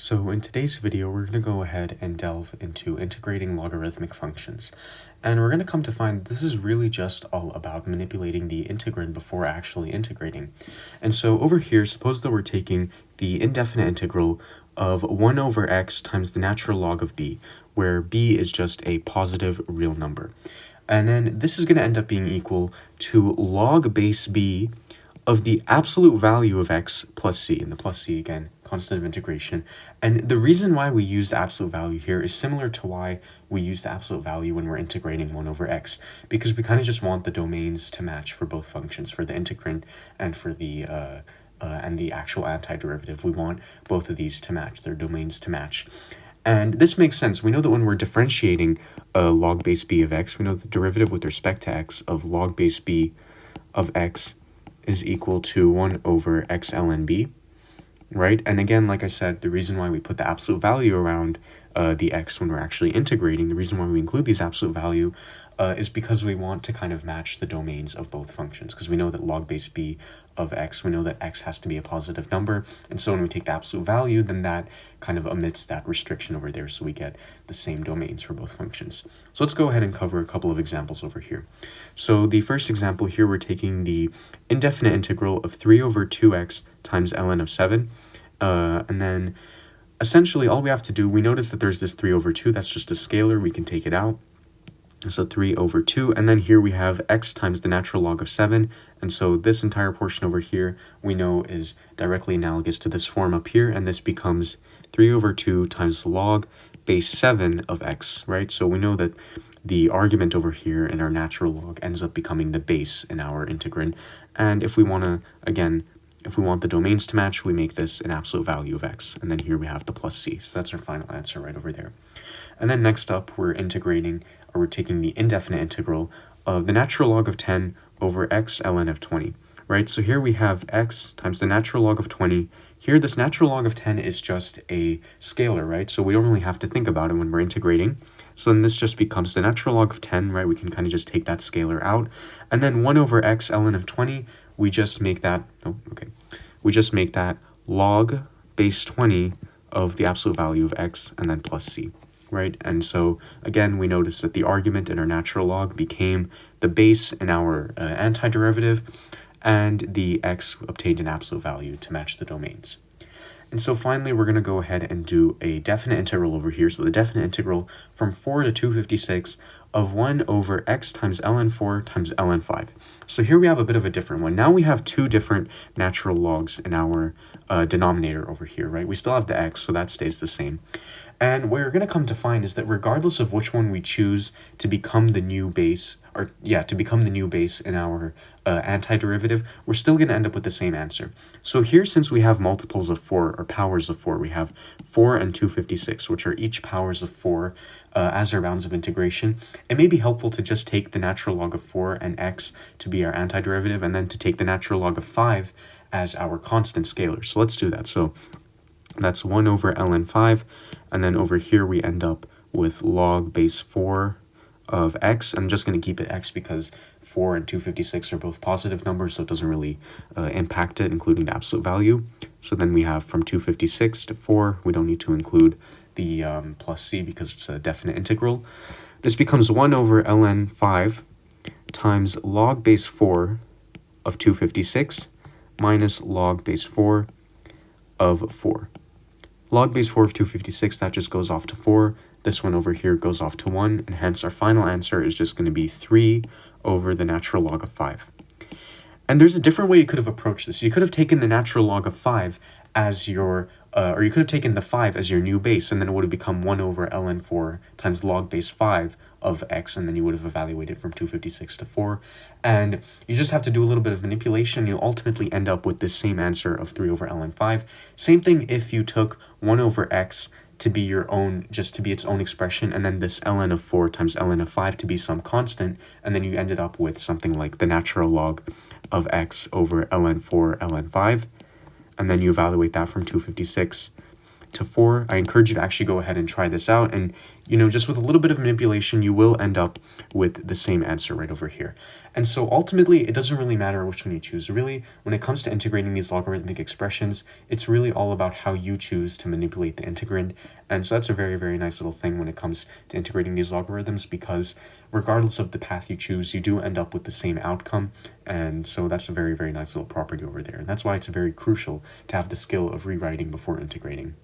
So in today's video, we're going to go ahead and delve into integrating logarithmic functions. And we're going to come to find this is really just all about manipulating the integrand before actually integrating. And so over here, suppose that we're taking the indefinite integral of 1 over x times the natural log of b, where b is just a positive real number. And then this is going to end up being equal to log base b of the absolute value of x plus c, and the plus c again, constant of integration. And the reason why we use the absolute value here is similar to why we use the absolute value when we're integrating 1 over x, because we kind of just want the domains to match for both functions, for the integrand and for the actual antiderivative. We want both of these to match, their domains to match. And this makes sense. We know that when we're differentiating log base b of x, we know the derivative with respect to x of log base b of x is equal to 1 over x ln b, right? And again, like I said, the reason why we put the absolute value around the x when we're actually integrating, the reason why we include these absolute value is because we want to kind of match the domains of both functions, because we know that log base b of x, we know that x has to be a positive number, and so when we take the absolute value, then that kind of omits that restriction over there, so we get the same domains for both functions. So let's go ahead and cover a couple of examples over here. So the first example here, we're taking the indefinite integral of 3 over 2x times ln of 7, and then essentially all we have to do, we notice that there's this 3 over 2, that's just a scalar, we can take it out. So 3 over 2, and then here we have x times the natural log of 7, and so this entire portion over here we know is directly analogous to this form up here, and this becomes 3 over 2 times log base 7 of x, right? So we know that the argument over here in our natural log ends up becoming the base in our integrand, and if we want to, again, if we want the domains to match, we make this an absolute value of x, and then here we have the plus c, so that's our final answer right over there. And then next up, we're integrating, or we're taking the indefinite integral of the natural log of 10 over x ln of 20, right? So here we have x times the natural log of 20. Here, this natural log of 10 is just a scalar, right? So we don't really have to think about it when we're integrating. So then this just becomes the natural log of 10, right? We can kind of just take that scalar out. And then 1 over x ln of 20, we just make that, we just make that log base 20 of the absolute value of x and then plus c. Right? And so again, we notice that the argument in our natural log became the base in our antiderivative, and the x obtained an absolute value to match the domains. And so finally, we're going to go ahead and do a definite integral over here. So the definite integral from 4 to 256 of 1 over x times ln 4 times ln 5. So here we have a bit of a different one. Now we have two different natural logs in our denominator over here, right? We still have the x, so that stays the same. And what we're going to come to find is that regardless of which one we choose to become the new base, to become the new base in our antiderivative, we're still going to end up with the same answer. So here, since we have multiples of 4, or powers of 4, we have 4 and 256, which are each powers of 4 as our bounds of integration. It may be helpful to just take the natural log of 4 and x to be our antiderivative, and then to take the natural log of 5 as our constant scalar. So let's do that. So that's 1 over ln 5, and then over here we end up with log base 4 of x. I'm just going to keep it x because 4 and 256 are both positive numbers, so it doesn't really impact it, including the absolute value. So then we have from 256 to 4, we don't need to include the plus c because it's a definite integral. This becomes 1 over ln 5 times log base 4 of 256 minus log base 4 of 4. Log base 4 of 256, that just goes off to 4. This one over here goes off to 1, and hence our final answer is just going to be 3 over the natural log of 5. And there's a different way you could have approached this. You could have taken the natural log of 5 as your, or you could have taken the 5 as your new base, and then it would have become 1 over ln 4 times log base 5 of x, and then you would have evaluated from 256 to 4. And you just have to do a little bit of manipulation. You'll ultimately end up with this same answer of 3 over ln 5. Same thing if you took 1 over x to be your own, just to be its own expression, and then this ln of 4 times ln of 5 to be some constant, and then you ended up with something like the natural log of x over ln 4 ln 5, and then you evaluate that from 256 to 4. I encourage you to actually go ahead and try this out, and just with a little bit of manipulation, you will end up with the same answer right over here. And so ultimately, it doesn't really matter which one you choose. Really, when it comes to integrating these logarithmic expressions, it's really all about how you choose to manipulate the integrand. And so that's a very, very nice little thing when it comes to integrating these logarithms, because regardless of the path you choose, you do end up with the same outcome. And so that's a very, very nice little property over there. And that's why it's very crucial to have the skill of rewriting before integrating.